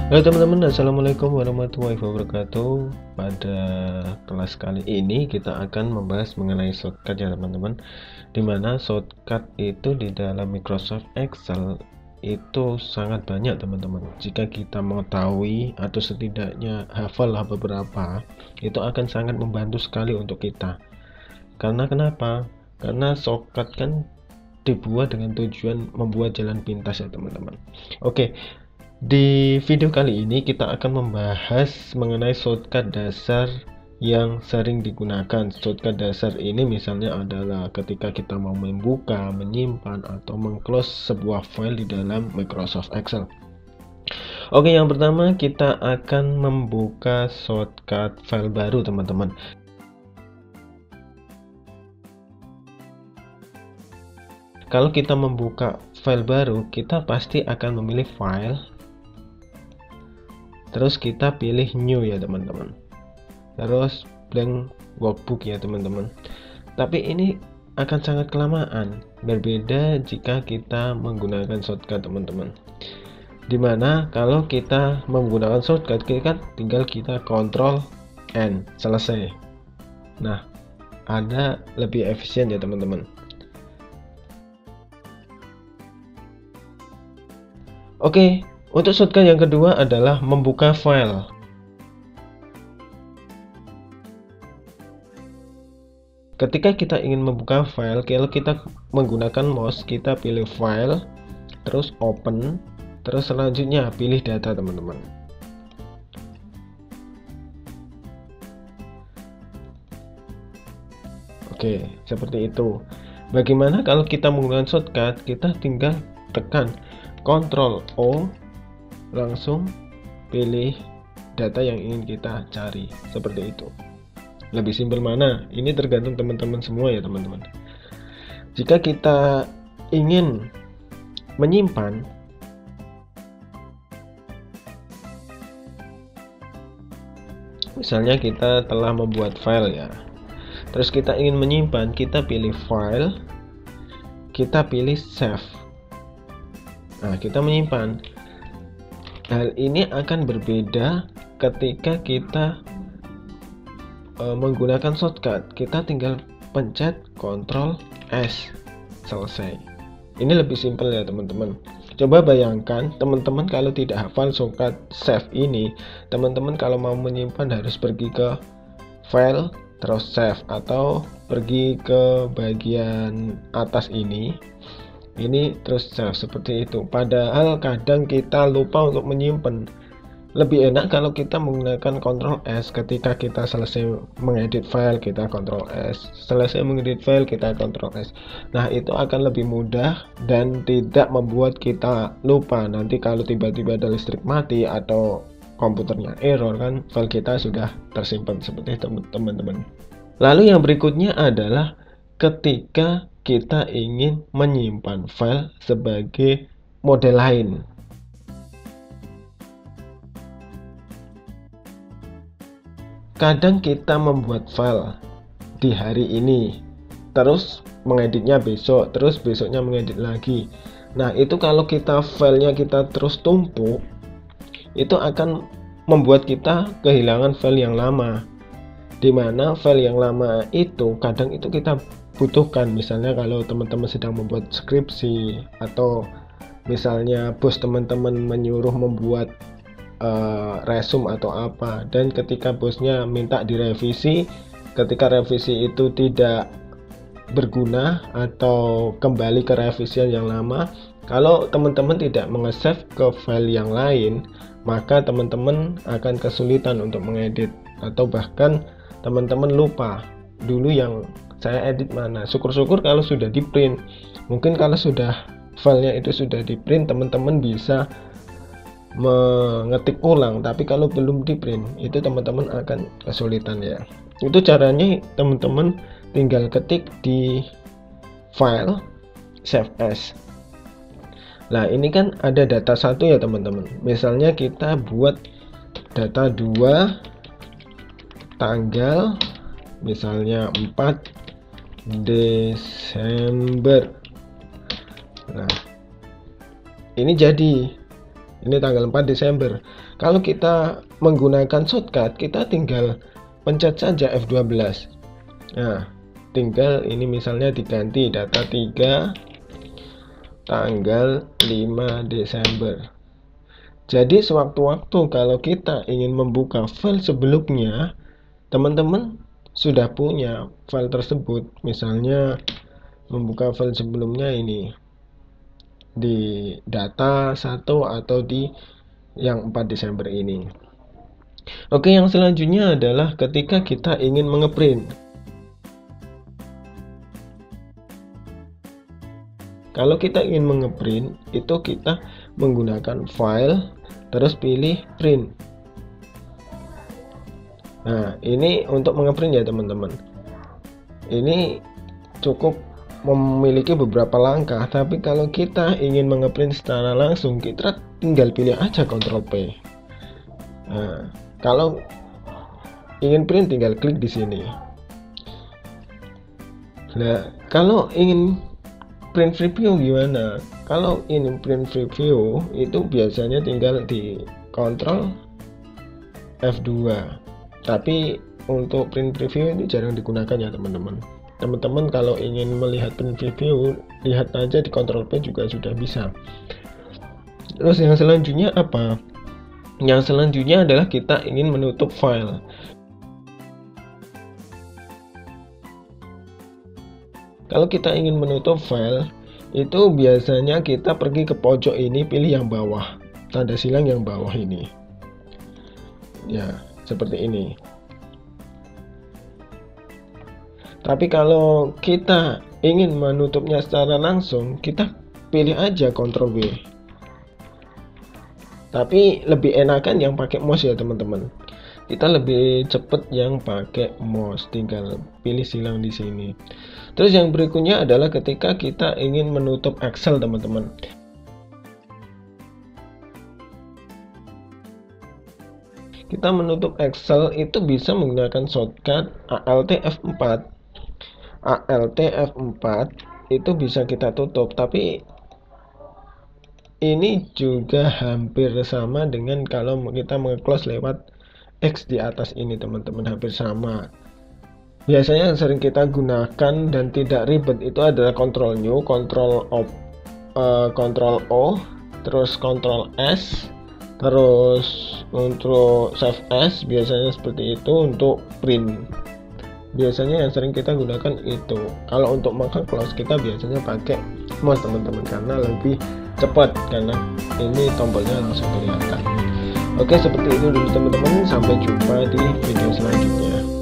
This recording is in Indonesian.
Halo teman-teman, assalamualaikum warahmatullahi wabarakatuh. Pada kelas kali ini kita akan membahas mengenai shortcut ya teman-teman, dimana shortcut itu di dalam Microsoft Excel itu sangat banyak teman-teman. Jika kita mengetahui atau setidaknya hafal beberapa, itu akan sangat membantu sekali untuk kita. Karena kenapa? Karena shortcut kan dibuat dengan tujuan membuat jalan pintas ya teman-teman. Oke, di video kali ini kita akan membahas mengenai shortcut dasar yang sering digunakan. Shortcut dasar ini misalnya adalah ketika kita mau membuka, menyimpan, atau mengclose sebuah file di dalam Microsoft Excel. Oke, yang pertama kita akan membuka shortcut file baru teman-teman. Kalau kita membuka file baru, kita pasti akan memilih file, terus kita pilih new ya teman-teman, terus blank workbook ya teman-teman. Tapi ini akan sangat kelamaan, berbeda jika kita menggunakan shortcut teman-teman, dimana kalau kita menggunakan shortcut kita tinggal kita Ctrl N selesai. Nah, ada lebih efisien ya teman-teman. Oke, untuk shortcut yang kedua adalah membuka file. Ketika kita ingin membuka file, kalau kita menggunakan mouse, kita pilih file, terus open, terus selanjutnya pilih data teman-teman. Oke, seperti itu. Bagaimana kalau kita menggunakan shortcut? Kita tinggal tekan Ctrl O, langsung pilih data yang ingin kita cari, seperti itu. Lebih simpel mana? Ini tergantung teman-teman semua ya teman-teman. Jika kita ingin menyimpan, misalnya kita telah membuat file ya, terus kita ingin menyimpan, kita pilih file, kita pilih save. Nah, kita menyimpan. Hal ini akan berbeda ketika kita menggunakan shortcut. Kita tinggal pencet Ctrl S, selesai. Ini lebih simpel ya teman-teman. Coba bayangkan teman-teman kalau tidak hafal shortcut save ini, teman-teman kalau mau menyimpan harus pergi ke file terus save, atau pergi ke bagian atas ini terus save, seperti itu. Padahal kadang kita lupa untuk menyimpan. Lebih enak kalau kita menggunakan Ctrl S. Ketika kita selesai mengedit file, kita Ctrl S, selesai mengedit file, kita Ctrl S. Nah, itu akan lebih mudah dan tidak membuat kita lupa. Nanti kalau tiba-tiba ada listrik mati atau komputernya error, kan file kita sudah tersimpan, seperti itu teman-teman. Lalu yang berikutnya adalah ketika kita ingin menyimpan file sebagai model lain. Kadang kita membuat file di hari ini, terus mengeditnya besok, terus besoknya mengedit lagi. Nah, itu kalau kita filenya kita terus tumpuk, itu akan membuat kita kehilangan file yang lama, dimana file yang lama itu kadang itu kita butuhkan. Misalnya kalau teman-teman sedang membuat skripsi, atau misalnya bos teman-teman menyuruh membuat resume atau apa, dan ketika bosnya minta direvisi, ketika revisi itu tidak berguna atau kembali ke revisian yang lama, kalau teman-teman tidak menge-save ke file yang lain, maka teman-teman akan kesulitan untuk mengedit, atau bahkan teman-teman lupa dulu yang saya edit mana. Syukur-syukur kalau sudah di print. Mungkin kalau sudah filenya itu sudah di print, teman-teman bisa mengetik ulang, tapi kalau belum di print, itu teman-teman akan kesulitan ya. Itu caranya, teman-teman tinggal ketik di file, save as. Nah, ini kan ada data satu ya teman-teman. Misalnya kita buat data 2, tanggal misalnya 4 Desember. Nah, ini jadi, ini tanggal 4 Desember. Kalau kita menggunakan shortcut, kita tinggal pencet saja F12. Nah, tinggal ini misalnya diganti data 3 tanggal 5 Desember. Jadi sewaktu-waktu kalau kita ingin membuka file sebelumnya, teman-teman sudah punya file tersebut. Misalnya membuka file sebelumnya ini di data 1 atau di yang 4 Desember ini. Oke, yang selanjutnya adalah ketika kita ingin mengeprint. Kalau kita ingin mengeprint, itu kita menggunakan file, terus pilih print. Nah, ini untuk mengeprint ya teman-teman. Ini cukup memiliki beberapa langkah, tapi kalau kita ingin mengeprint secara langsung, kita tinggal pilih aja Ctrl P. Nah, kalau ingin print tinggal klik di sini. Nah, kalau ingin print preview gimana? Kalau ini print preview itu biasanya tinggal di Ctrl F2. Tapi untuk print preview ini jarang digunakan ya teman-teman. Teman-teman kalau ingin melihat print preview, lihat aja di Ctrl P juga sudah bisa. Terus yang selanjutnya apa? Yang selanjutnya adalah kita ingin menutup file. Kalau kita ingin menutup file, itu biasanya kita pergi ke pojok ini, pilih yang bawah, tanda silang yang bawah ini. Ya, seperti ini. Tapi kalau kita ingin menutupnya secara langsung, kita pilih aja Ctrl V. Tapi lebih enakan yang pakai mouse ya teman-teman. Kita lebih cepet yang pakai mouse, tinggal pilih silang di sini. Terus yang berikutnya adalah ketika kita ingin menutup Excel teman-teman. Kita menutup Excel itu bisa menggunakan shortcut Alt F4. Alt F4 itu bisa kita tutup, tapi ini juga hampir sama dengan kalau kita meng-close lewat X di atas ini teman-teman, hampir sama. Biasanya yang sering kita gunakan dan tidak ribet itu adalah Ctrl New, Ctrl O, terus Ctrl S, terus untuk Save As biasanya seperti itu untuk print. Biasanya yang sering kita gunakan itu. Kalau untuk meng-close kita biasanya pakai mouse teman-teman, karena lebih cepat, karena ini tombolnya langsung kelihatan. Oke, seperti itu dulu teman-teman, sampai jumpa di video selanjutnya.